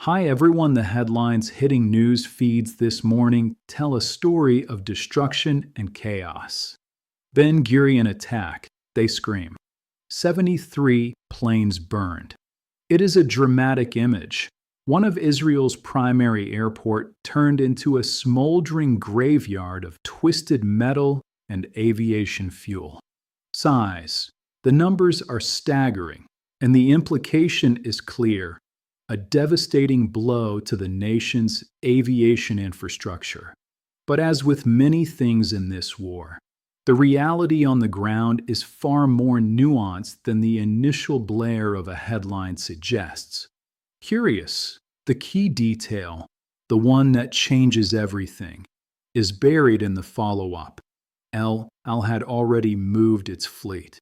Hi everyone, the headlines hitting news feeds this morning tell a story of destruction and chaos. Ben Gurion attack, they scream. 73 planes burned. It is a dramatic image. One of Israel's primary airport turned into a smoldering graveyard of twisted metal and aviation fuel. Size. The numbers are staggering, and the implication is clear. A devastating blow to the nation's aviation infrastructure. But as with many things in this war, the reality on the ground is far more nuanced than the initial blare of a headline suggests. Curious, the key detail, the one that changes everything, is buried in the follow-up. El Al had already moved its fleet.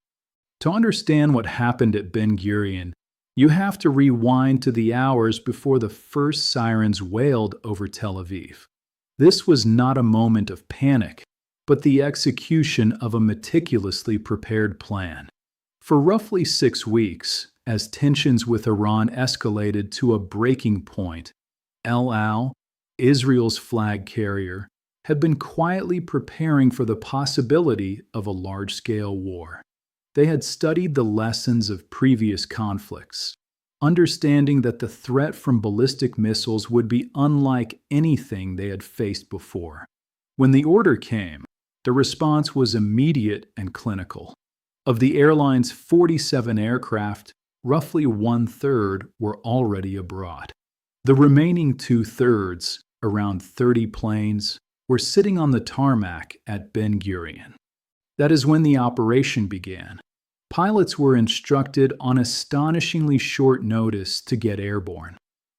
To understand what happened at Ben Gurion, you have to rewind to the hours before the first sirens wailed over Tel Aviv. This was not a moment of panic, but the execution of a meticulously prepared plan. For roughly 6 weeks, as tensions with Iran escalated to a breaking point, El Al, Israel's flag carrier, had been quietly preparing for the possibility of a large-scale war. They had studied the lessons of previous conflicts, understanding that the threat from ballistic missiles would be unlike anything they had faced before. When the order came, the response was immediate and clinical. Of the airline's 47 aircraft, roughly 1/3 were already abroad. The remaining 2/3, around 30 planes, were sitting on the tarmac at Ben Gurion. That is when the operation began. Pilots were instructed on astonishingly short notice to get airborne.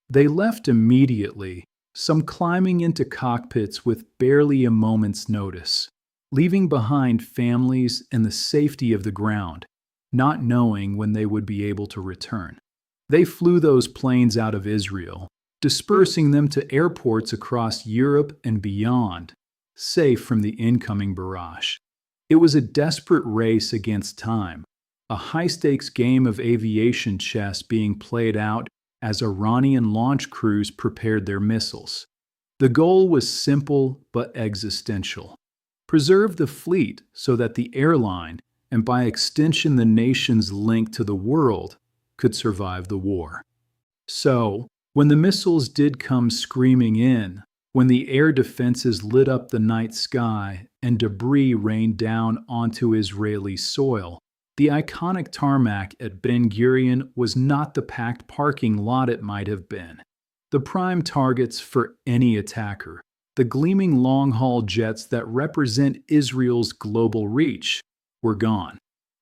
They left immediately, some climbing into cockpits with barely a moment's notice, leaving behind families and the safety of the ground, not knowing when they would be able to return. They flew those planes out of Israel, dispersing them to airports across Europe and beyond, safe from the incoming barrage. It was a desperate race against time, a high-stakes game of aviation chess being played out as Iranian launch crews prepared their missiles. The goal was simple but existential. Preserve the fleet so that the airline, and by extension the nation's link to the world, could survive the war. So, when the missiles did come screaming in, when the air defenses lit up the night sky and debris rained down onto Israeli soil, the iconic tarmac at Ben Gurion was not the packed parking lot it might have been. The prime targets for any attacker, the gleaming long-haul jets that represent Israel's global reach, were gone.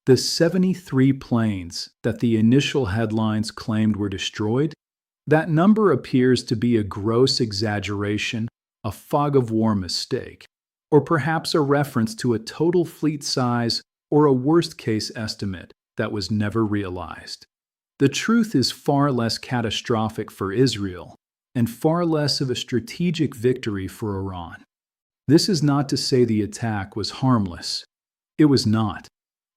The 73 planes that the initial headlines claimed were destroyed, that number appears to be a gross exaggeration, a fog-of-war mistake, or perhaps a reference to a total fleet size or a worst-case estimate that was never realized. The truth is far less catastrophic for Israel and far less of a strategic victory for Iran. This is not to say the attack was harmless. It was not.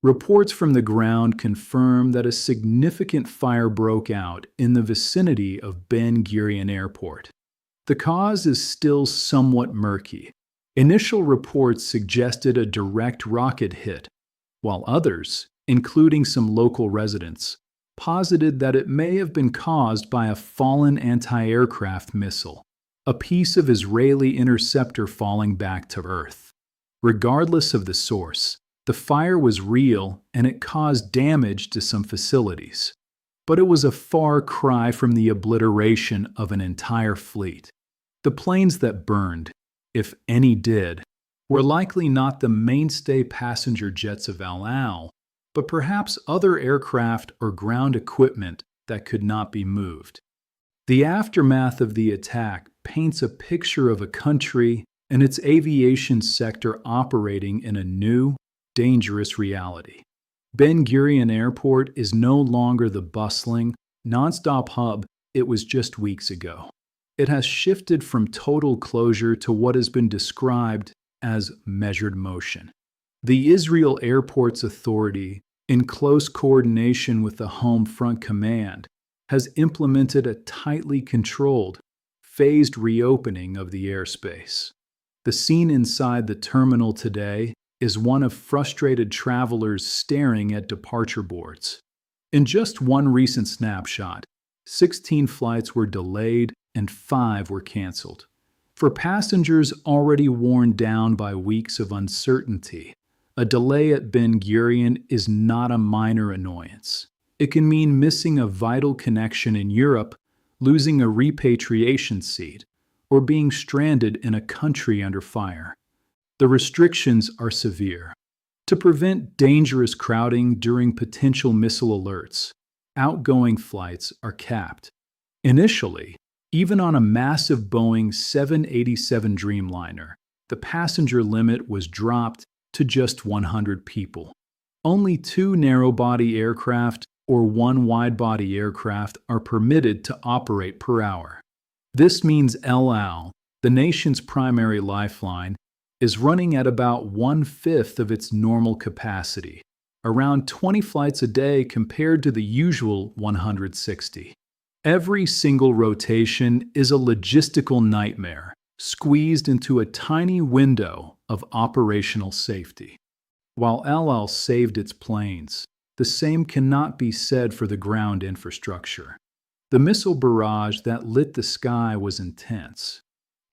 Reports from the ground confirm that a significant fire broke out in the vicinity of Ben Gurion Airport. The cause is still somewhat murky. Initial reports suggested a direct rocket hit, while others, including some local residents, posited that it may have been caused by a fallen anti-aircraft missile, a piece of Israeli interceptor falling back to Earth. Regardless of the source, the fire was real and it caused damage to some facilities. But it was a far cry from the obliteration of an entire fleet. The planes that burned, if any did, were likely not the mainstay passenger jets of El Al, but perhaps other aircraft or ground equipment that could not be moved. The aftermath of the attack paints a picture of a country and its aviation sector operating in a new, dangerous reality. Ben Gurion Airport is no longer the bustling, nonstop hub it was just weeks ago. It has shifted from total closure to what has been described as measured motion. The Israel Airports Authority, in close coordination with the Home Front Command, has implemented a tightly controlled, phased reopening of the airspace. The scene inside the terminal today is one of frustrated travelers staring at departure boards. In just one recent snapshot, 16 flights were delayed and 5 were canceled. For passengers already worn down by weeks of uncertainty, a delay at Ben Gurion is not a minor annoyance. It can mean missing a vital connection in Europe, losing a repatriation seat, or being stranded in a country under fire. The restrictions are severe. To prevent dangerous crowding during potential missile alerts, outgoing flights are capped. Initially, even on a massive Boeing 787 Dreamliner, the passenger limit was dropped to just 100 people. Only 2 narrow-body aircraft or 1 wide-body aircraft are permitted to operate per hour. This means El Al, the nation's primary lifeline, is running at about 1/5 of its normal capacity, around 20 flights a day compared to the usual 160. Every single rotation is a logistical nightmare, squeezed into a tiny window of operational safety. While El Al saved its planes, the same cannot be said for the ground infrastructure. The missile barrage that lit the sky was intense.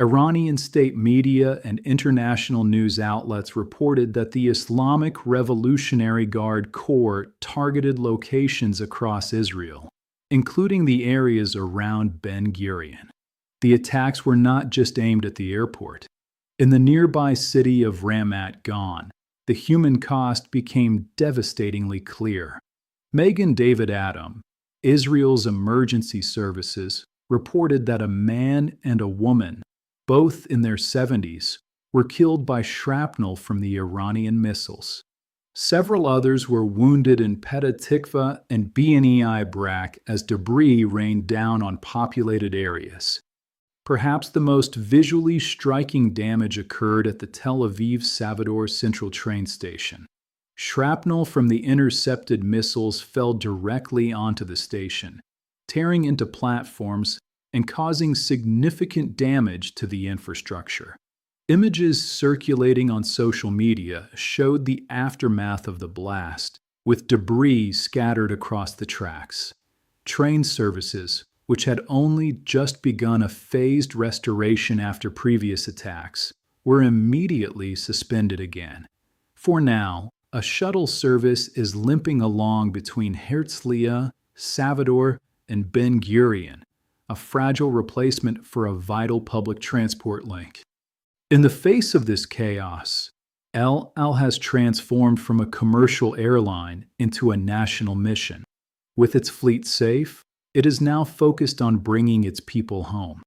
Iranian state media and international news outlets reported that the Islamic Revolutionary Guard Corps targeted locations across Israel, including the areas around Ben Gurion. The attacks were not just aimed at the airport. In the nearby city of Ramat Gan, the human cost became devastatingly clear. Megan David Adam, Israel's emergency services, reported that a man and a woman, both in their 70s, were killed by shrapnel from the Iranian missiles. Several others were wounded in Petah Tikva and Bnei Brak as debris rained down on populated areas. Perhaps the most visually striking damage occurred at the Tel Aviv Salvador Central train station. Shrapnel from the intercepted missiles fell directly onto the station, tearing into platforms and causing significant damage to the infrastructure. Images circulating on social media showed the aftermath of the blast, with debris scattered across the tracks. Train services, which had only just begun a phased restoration after previous attacks, were immediately suspended again. For now, a shuttle service is limping along between Herzliya, Salvador, and Ben Gurion, a fragile replacement for a vital public transport link. In the face of this chaos, El Al has transformed from a commercial airline into a national mission. With its fleet safe, it is now focused on bringing its people home.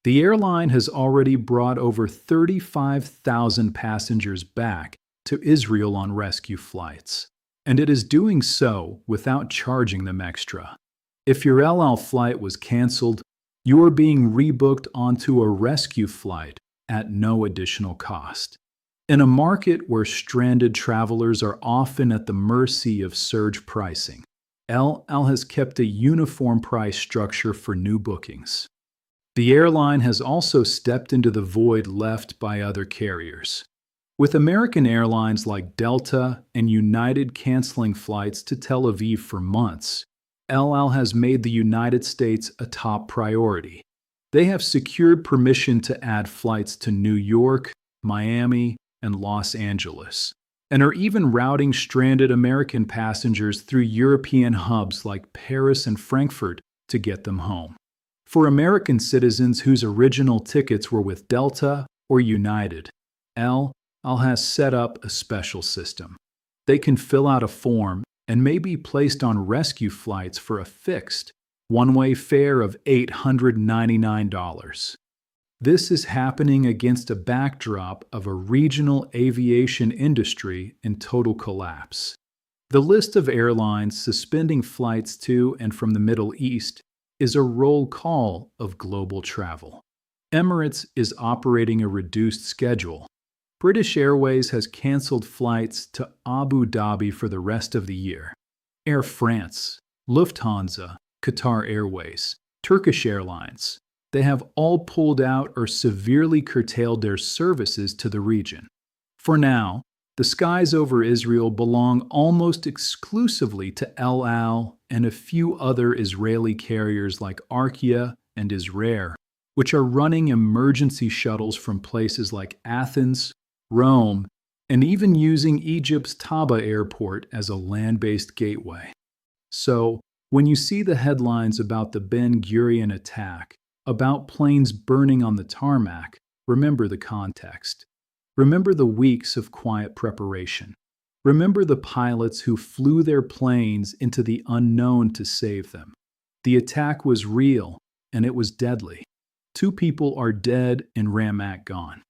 The airline has already brought over 35,000 passengers back to Israel on rescue flights, and it is doing so without charging them extra. If your El Al flight was canceled, you are being rebooked onto a rescue flight at no additional cost. In a market where stranded travelers are often at the mercy of surge pricing, El Al has kept a uniform price structure for new bookings. The airline has also stepped into the void left by other carriers, with American airlines like Delta and United canceling flights to Tel Aviv for months. El Al has made the United States a top priority. They have secured permission to add flights to New York, Miami, and Los Angeles, and are even routing stranded American passengers through European hubs like Paris and Frankfurt to get them home. For American citizens whose original tickets were with Delta or United, El Al has set up a special system. They can fill out a form and may be placed on rescue flights for a fixed, one-way fare of $899. This is happening against a backdrop of a regional aviation industry in total collapse. The list of airlines suspending flights to and from the Middle East is a roll call of global travel. Emirates is operating a reduced schedule. British Airways has canceled flights to Abu Dhabi for the rest of the year. Air France, Lufthansa, Qatar Airways, Turkish Airlines. They have all pulled out or severely curtailed their services to the region. For now, the skies over Israel belong almost exclusively to El Al and a few other Israeli carriers like Arkia and Israel, which are running emergency shuttles from places like Athens, Rome, and even using Egypt's Taba Airport as a land-based gateway. So, when you see the headlines about the Ben Gurion attack, about planes burning on the tarmac, remember the context. Remember the weeks of quiet preparation. Remember the pilots who flew their planes into the unknown to save them. The attack was real, and it was deadly. 2 people are dead and Ramat gone.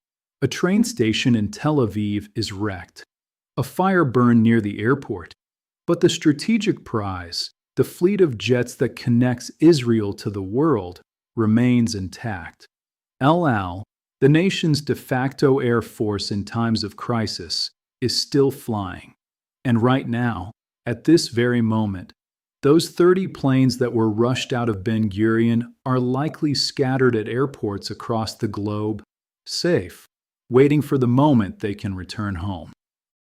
A train station in Tel Aviv is wrecked. A fire burned near the airport. But the strategic prize, the fleet of jets that connects Israel to the world, remains intact. El Al, the nation's de facto air force in times of crisis, is still flying. And right now, at this very moment, those 30 planes that were rushed out of Ben Gurion are likely scattered at airports across the globe, safe, waiting for the moment they can return home.